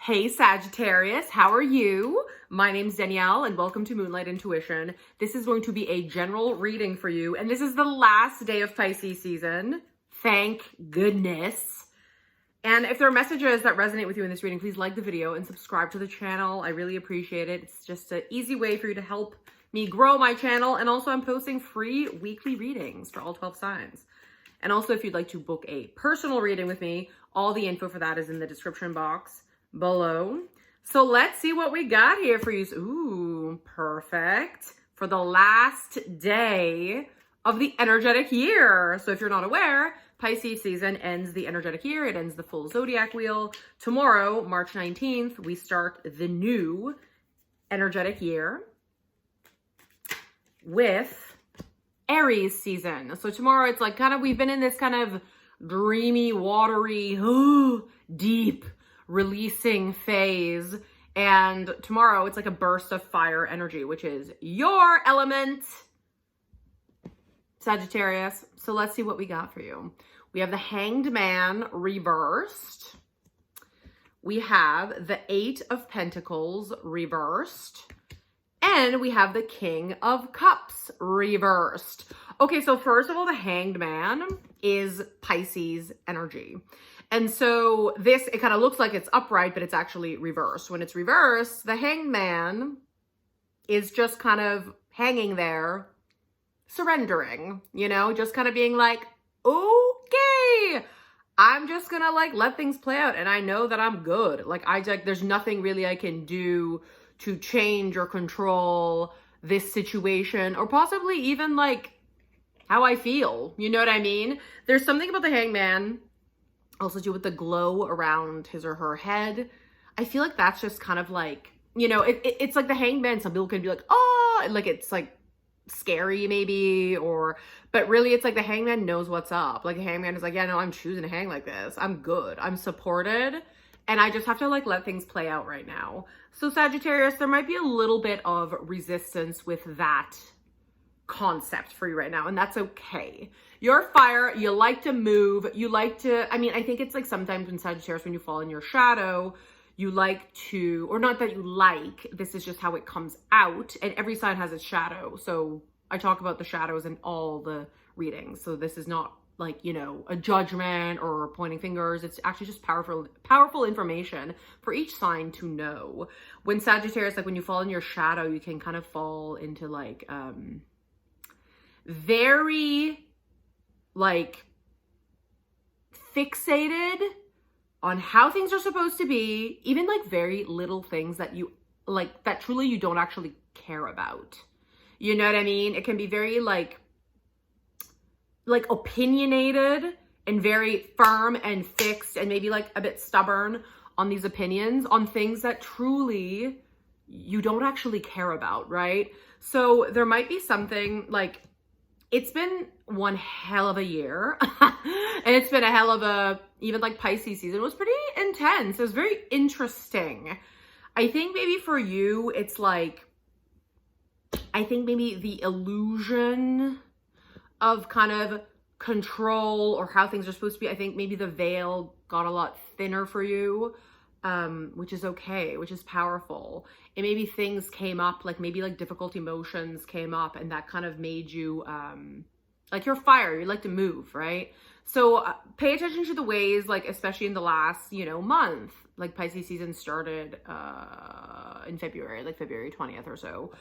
Hey Sagittarius, how are you? My name's Danielle and welcome to Moonlight Intuition. This is going to be a general reading for you and this is the last day of Pisces season. Thank goodness. And if there are messages that resonate with you in this reading, please like the video and subscribe to the channel. I really appreciate it. It's just an easy way for you to help me grow my channel. And also I'm posting free weekly readings for all 12 signs. And also if you'd like to book a personal reading with me, all the info for that is in the description box below. So let's see what we got here for you. Ooh, perfect. For the last day of the energetic year. So if you're not aware, Pisces season ends the energetic year. It ends the full zodiac wheel. Tomorrow, March 19th, we start the new energetic year with Aries season. So tomorrow it's like we've been in this kind of dreamy, watery, deep releasing phase. And tomorrow it's like a burst of fire energy, which is your element, Sagittarius. So let's see what we got for you. We have the Hanged Man reversed. We have the Eight of Pentacles reversed. And we have the King of Cups reversed. Okay, so first of all, the Hanged Man is Pisces energy. And so this, it kind of looks like it's upright, but it's actually reversed. When it's reversed, the Hanged Man is just kind of hanging there, surrendering, you know, just kind of being like, okay, I'm just gonna like let things play out. And I know that I'm good. Like there's nothing really I can do to change or control this situation or possibly even like how I feel. You know what I mean? There's something about the Hanged Man also do with the glow around his or her head. I feel like that's just kind of like, you know, it's like the Hanged Man. Some people can be like, oh, like it's like scary maybe, but really it's like the Hanged Man knows what's up. Like the Hanged Man is like, yeah, no, I'm choosing to hang like this. I'm good. I'm supported. And I just have to like let things play out right now. So Sagittarius, there might be a little bit of resistance with that concept for you right now, and that's okay. You're fire, you like to move, you like to, I mean, I think it's like sometimes in Sagittarius when you fall in your shadow, you like to, or not that you like, this is just how it comes out, and every sign has its shadow. So I talk about the shadows in all the readings. So this is not like, you know, a judgment or pointing fingers. It's actually just powerful information for each sign to know. When Sagittarius, like when you fall in your shadow, you can kind of fall into like, very like fixated on how things are supposed to be, even like very little things that you like that truly you don't actually care about. You know what I mean? It can be very like opinionated and very firm and fixed and maybe like a bit stubborn on these opinions on things that truly you don't actually care about, right? So there might be something like, it's been one hell of a year and it's been a hell of a, even like Pisces season was pretty intense. It was very interesting. I think maybe for you, it's like, I think maybe the illusion of kind of control or how things are supposed to be. I think maybe the veil got a lot thinner for you, which is okay, which is powerful. And maybe things came up, like maybe like difficult emotions came up and that kind of made you, like you're fire, you like to move, right? So pay attention to the ways, like, especially in the last, you know, month, like Pisces season started, in February, like February 20th or so.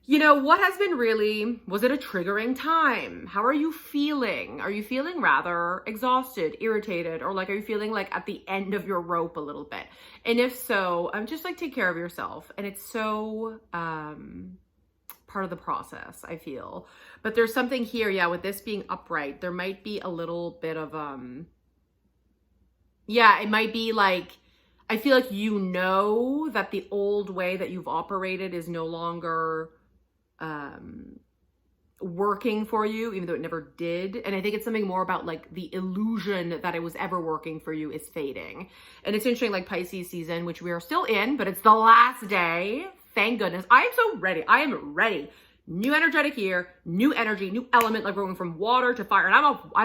You know, what has been really, was it a triggering time? How are you feeling? Are you feeling rather exhausted, irritated, or like, are you feeling like at the end of your rope a little bit? And if so, just like take care of yourself. And it's so, part of the process, I feel. But there's something here, yeah, with this being upright, there might be a little bit of, yeah, it might be like, I feel like you know that the old way that you've operated is no longer working for you, even though it never did. And I think it's something more about like the illusion that it was ever working for you is fading. And it's interesting, like Pisces season, which we are still in, but it's the last day. Thank goodness. I am so ready. I am ready. New energetic year, new energy, new element, like we're going from water to fire. And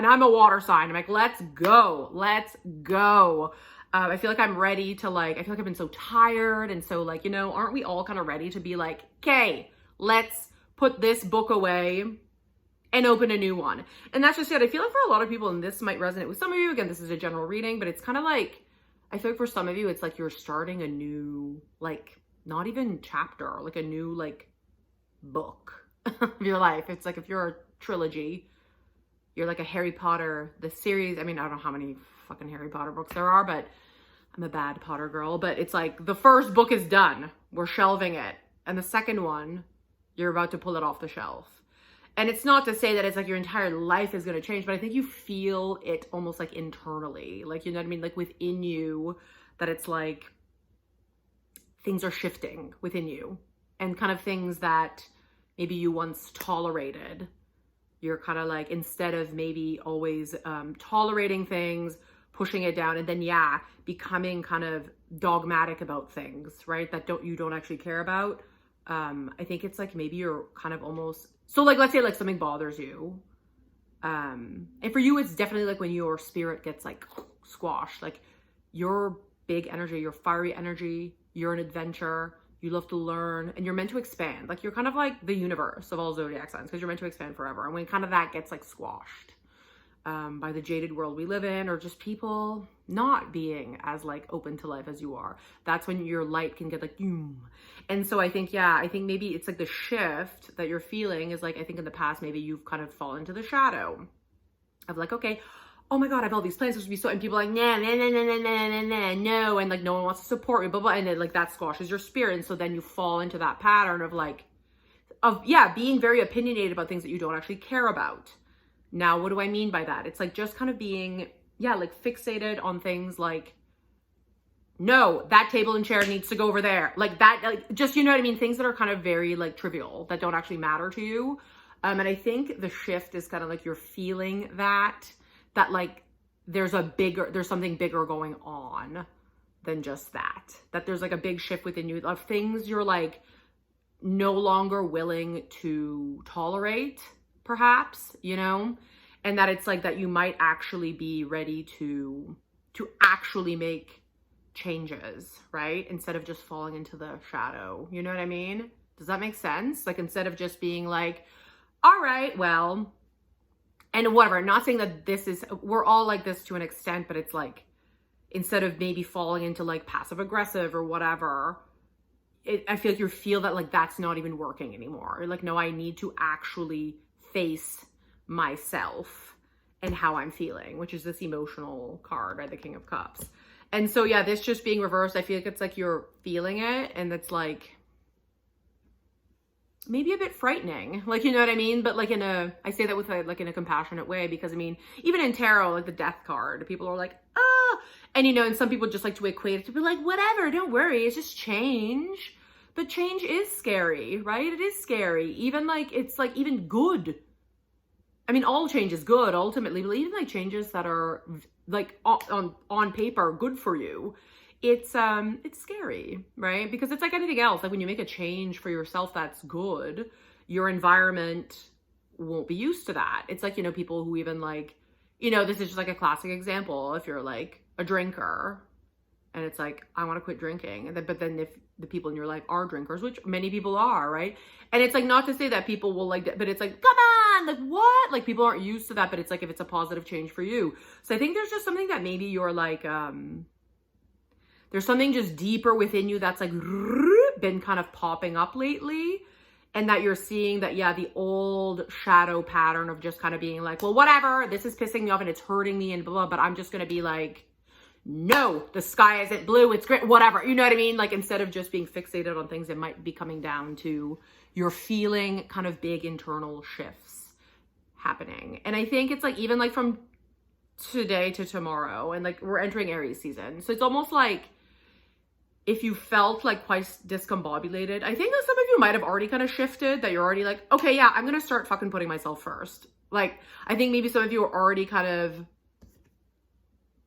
I'm a water sign. I'm like, let's go. Let's go. I feel like I'm ready to like, I feel like I've been so tired. And so like, you know, aren't we all kind of ready to be like, okay, let's put this book away and open a new one. And that's just it. I feel like for a lot of people, and this might resonate with some of you, again, this is a general reading, but it's kind of like, I feel like for some of you, it's like you're starting a new, like, not even chapter, like a new like book of your life. It's like if you're a trilogy, you're like a Harry Potter, the series. I mean, I don't know how many fucking Harry Potter books there are, but I'm a bad Potter girl. But it's like the first book is done. We're shelving it. And the second one, you're about to pull it off the shelf. And it's not to say that it's like your entire life is going to change, but I think you feel it almost like internally. Like, you know what I mean? Like within you, that it's like things are shifting within you. And kind of things that maybe you once tolerated. You're kind of like, instead of maybe always tolerating things, pushing it down, and then becoming kind of dogmatic about things, right? That you don't actually care about. I think it's like maybe you're kind of almost, so like let's say like something bothers you. And for you, it's definitely like when your spirit gets like squashed, like your big energy, your fiery energy, you're an adventure, you love to learn, and you're meant to expand. Like you're kind of like the universe of all zodiac signs, because you're meant to expand forever. And when kind of that gets like squashed by the jaded world we live in, or just people not being as like open to life as you are, that's when your light can get like and so I think maybe it's like the shift that you're feeling is like, I think in the past maybe you've kind of fallen into the shadow of like, okay, oh my God, I have all these plans, this would be so, and people are like, nah, no, and like no one wants to support you, blah, blah, and then like that squashes your spirit. And so then you fall into that pattern of like, being very opinionated about things that you don't actually care about. Now, what do I mean by that? It's like just kind of being, like fixated on things like, no, that table and chair needs to go over there. Like that, like just, you know what I mean? Things that are kind of very like trivial, that don't actually matter to you. And I think the shift is kind of like you're feeling that like there's something bigger going on than just that there's like a big shift within you of things you're like no longer willing to tolerate, perhaps, you know, and that it's like that you might actually be ready to actually make changes, right? Instead of just falling into the shadow, you know what I mean? Does that make sense? Like instead of just being like, all right, well, and whatever, not saying that we're all like this to an extent, but it's like, instead of maybe falling into like passive aggressive or whatever, I feel like you feel that like that's not even working anymore. You're like, no, I need to actually face myself and how I'm feeling, which is this emotional card, right? The King of Cups. And so, this just being reversed, I feel like it's like you're feeling it, and it's like maybe a bit frightening, like, you know what I mean? But like I say that with like in a compassionate way, because I mean, even in tarot, like the Death card, people are like, and you know, and some people just like to equate it to be like, whatever, don't worry, it's just change. But change is scary, right? It is scary. Even like, it's like even good. I mean, all change is good ultimately, but even like changes that are like on paper good for you, it's scary, right? Because it's like anything else. Like when you make a change for yourself that's good, your environment won't be used to that. It's like, you know, people who even like, you know, this is just like a classic example. If you're like a drinker and it's like, I want to quit drinking, and then, but then if the people in your life are drinkers, which many people are, right? And it's like, not to say that people will like, but it's like, come on, like what? Like people aren't used to that, but it's like, if it's a positive change for you. So I think there's just something that maybe you're like, there's something just deeper within you that's like been kind of popping up lately. And that you're seeing that, the old shadow pattern of just kind of being like, well, whatever, this is pissing me off and it's hurting me and blah, but I'm just going to be like, no, the sky isn't blue, it's great, whatever. You know what I mean? Like instead of just being fixated on things, it might be coming down to you're feeling kind of big internal shifts happening. And I think it's like, even like from today to tomorrow, and like we're entering Aries season. So it's almost like, if you felt like quite discombobulated, I think that some of you might have already kind of shifted, that you're already like, okay, I'm going to start fucking putting myself first. Like, I think maybe some of you are already kind of,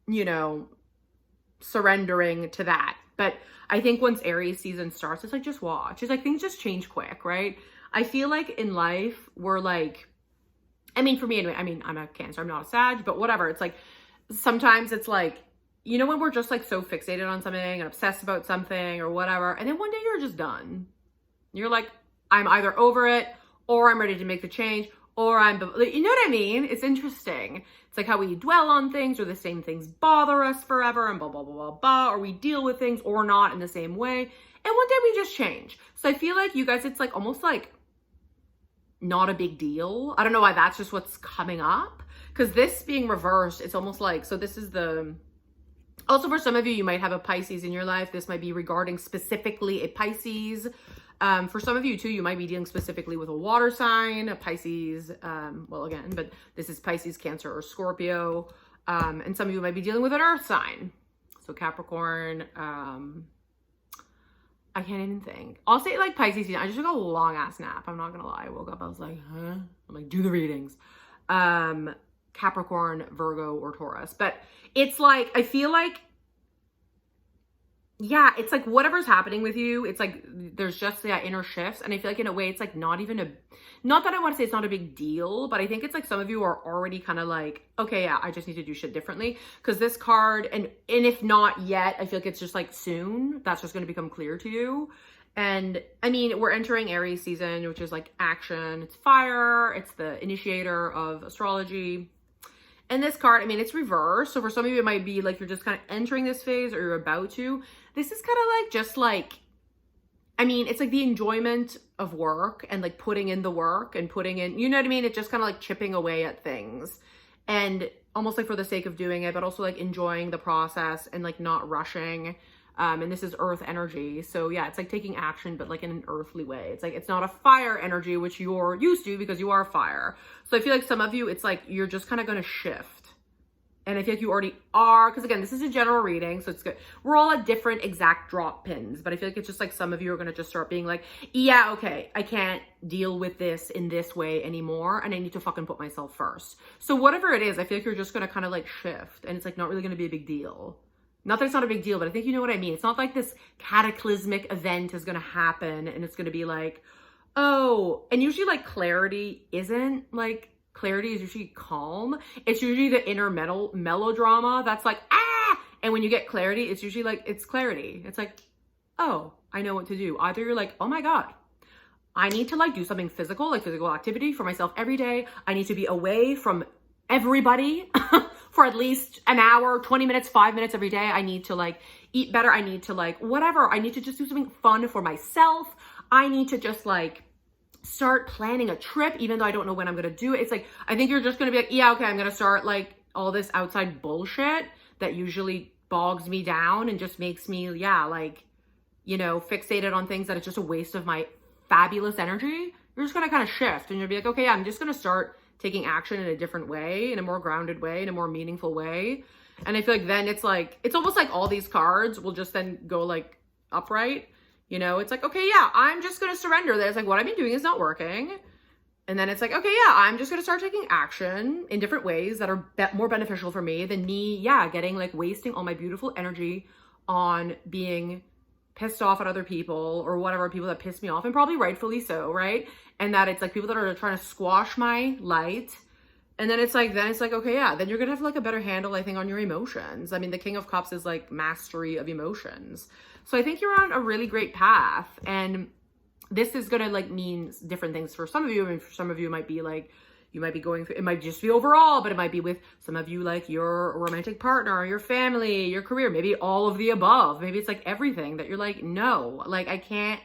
you know, surrendering to that. But I think once Aries season starts, it's like, just watch. It's like, things just change quick, right? I feel like in life, we're like, I mean, for me anyway, I mean, I'm a Cancer, I'm not a Sag, but whatever. It's like, sometimes it's like, you know, when we're just like so fixated on something and obsessed about something or whatever, and then one day you're just done. You're like, I'm either over it or I'm ready to make the change, or you know what I mean? It's interesting. It's like how we dwell on things, or the same things bother us forever, and blah, blah, blah, blah, blah, or we deal with things or not in the same way. And one day we just change. So I feel like you guys, it's like almost like not a big deal. I don't know why that's just what's coming up. Because this being reversed, it's almost like, so this is the, also for some of you, you might have a Pisces in your life. This might be regarding specifically a Pisces. For some of you too, you might be dealing specifically with a water sign, a Pisces, well again, but this is Pisces, Cancer, or Scorpio. And some of you might be dealing with an earth sign. So Capricorn, I can't even think. I'll say like Pisces. I just took a long ass nap. I'm not gonna lie. I woke up, I was like, huh? I'm like, do the readings. Capricorn, Virgo, or Taurus. But it's like, I feel like, yeah, it's like whatever's happening with you, it's like there's just inner shifts. And I feel like in a way, it's like not that I want to say it's not a big deal, but I think it's like some of you are already kind of like, okay, yeah, I just need to do shit differently. Because this card, and if not yet, I feel like it's just like soon, that's just going to become clear to you. And I mean, we're entering Aries season, which is like action. It's fire. It's the initiator of astrology. And this card, I mean, it's reversed. So for some of you, it might be like you're just kind of entering this phase or you're about to. This is kind of like just like, I mean, it's like the enjoyment of work and like putting in the work and putting in, you know what I mean? It's just kind of like chipping away at things and almost like for the sake of doing it, but also like enjoying the process and like not rushing. And this is earth energy. So yeah, it's like taking action, but like in an earthly way. It's like, it's not a fire energy, which you're used to because you are fire. So I feel like some of you, it's like, you're just kind of going to shift. And I feel like you already are, because again, this is a general reading, so it's good. We're all at different exact drop pins, but I feel like it's just like some of you are going to just start being like, yeah, okay, I can't deal with this in this way anymore, and I need to fucking put myself first. So whatever it is, I feel like you're just going to kind of like shift, and it's like not really going to be a big deal. Not that it's not a big deal, but I think you know what I mean. It's not like this cataclysmic event is going to happen, and it's going to be like, oh, and usually like clarity isn't like, clarity is usually calm. It's usually the inner melodrama that's like, ah! And when you get clarity, it's usually like, it's clarity. It's like, oh, I know what to do. Either you're like, oh my God, I need to like do something physical, like physical activity for myself every day. I need to be away from everybody for at least an hour, 20 minutes, 5 minutes every day. I need to like eat better. I need to like whatever. I need to just do something fun for myself. I need to just like start planning a trip, even though I don't know when I'm going to do it. It's like, I think you're just going to be like, yeah, okay, I'm going to start like all this outside bullshit that usually bogs me down and just makes me, yeah, like, you know, fixated on things that it's just a waste of my fabulous energy. You're just going to kind of shift and you'll be like, okay, yeah, I'm just going to start taking action in a different way, in a more grounded way, in a more meaningful way. And I feel like then it's like, it's almost like all these cards will just then go like upright. You know, it's like, okay, yeah, I'm just going to surrender this. Like what I've been doing is not working. And then it's like, okay, yeah, I'm just going to start taking action in different ways that are more beneficial for me than me, yeah, getting like wasting all my beautiful energy on being pissed off at other people or whatever, people that piss me off, and probably rightfully so, right? And that it's like people that are trying to squash my light. And then it's like, okay, yeah, then you're going to have like a better handle, I think, on your emotions. I mean, the King of Cups is like mastery of emotions. So I think you're on a really great path. And this is going to like mean different things for some of you. I mean, for some of you, it might be like, you might be going through, it might just be overall, but it might be with some of you, like your romantic partner, your family, your career, maybe all of the above. Maybe it's like everything that you're like, no, like I can't,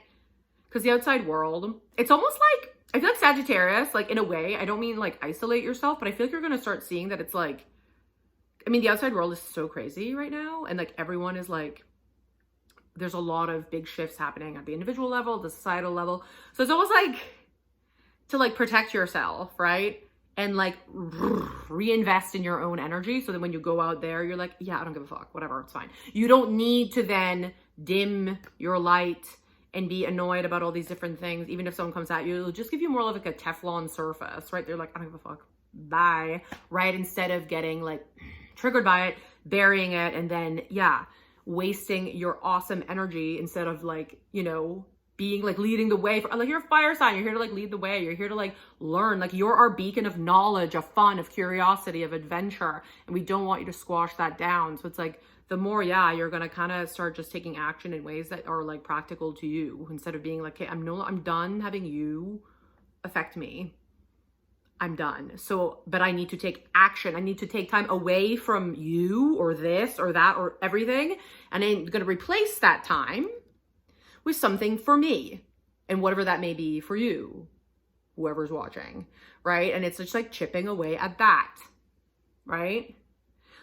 because the outside world, it's almost like, I feel like Sagittarius, like in a way, I don't mean like isolate yourself, but I feel like you're going to start seeing that it's like, I mean, the outside world is so crazy right now. And like everyone is like, there's a lot of big shifts happening at the individual level, the societal level. So it's almost like to like protect yourself, right? And like reinvest in your own energy. So that when you go out there, you're like, yeah, I don't give a fuck, whatever, it's fine. You don't need to then dim your light and be annoyed about all these different things. Even if someone comes at you, it'll just give you more of like a Teflon surface, right? They're like, I don't give a fuck, bye, right? Instead of getting like triggered by it, burying it, and then, yeah, wasting your awesome energy instead of like, you know, being like leading the way. Like you're a fire sign, you're here to like lead the way. You're here to like learn, like you're our beacon of knowledge, of fun, of curiosity, of adventure. And we don't want you to squash that down. So it's like, the more, yeah, you're going to kind of start just taking action in ways that are like practical to you, instead of being like, okay, I'm done having you affect me. I'm done. So, but I need to take action. I need to take time away from you or this or that or everything. And I'm going to replace that time with something for me, and whatever that may be for you, whoever's watching, right? And it's just like chipping away at that, right?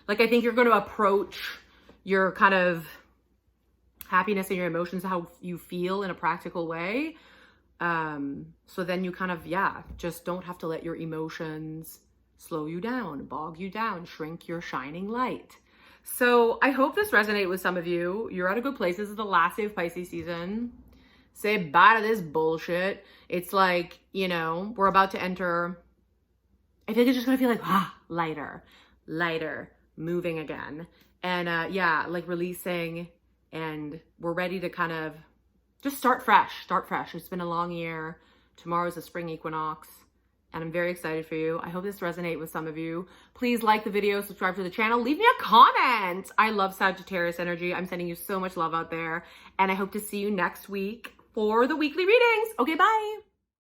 Like, I think you're going to approach your kind of happiness and your emotions, how you feel, in a practical way. So then you kind of, yeah, just don't have to let your emotions slow you down, bog you down, shrink your shining light. So I hope this resonated with some of you. You're at a good place. This is the last day of Pisces season. Say bye to this bullshit. It's like, you know, we're about to enter, I think it's just gonna feel like, lighter, moving again. And yeah, like releasing, and we're ready to kind of just start fresh. It's been a long year. Tomorrow's the spring equinox, and I'm very excited for you. I hope this resonates with some of you. Please like the video, subscribe to the channel, leave me a comment. I love Sagittarius energy. I'm sending you so much love out there, and I hope to see you next week for the weekly readings. Okay, bye.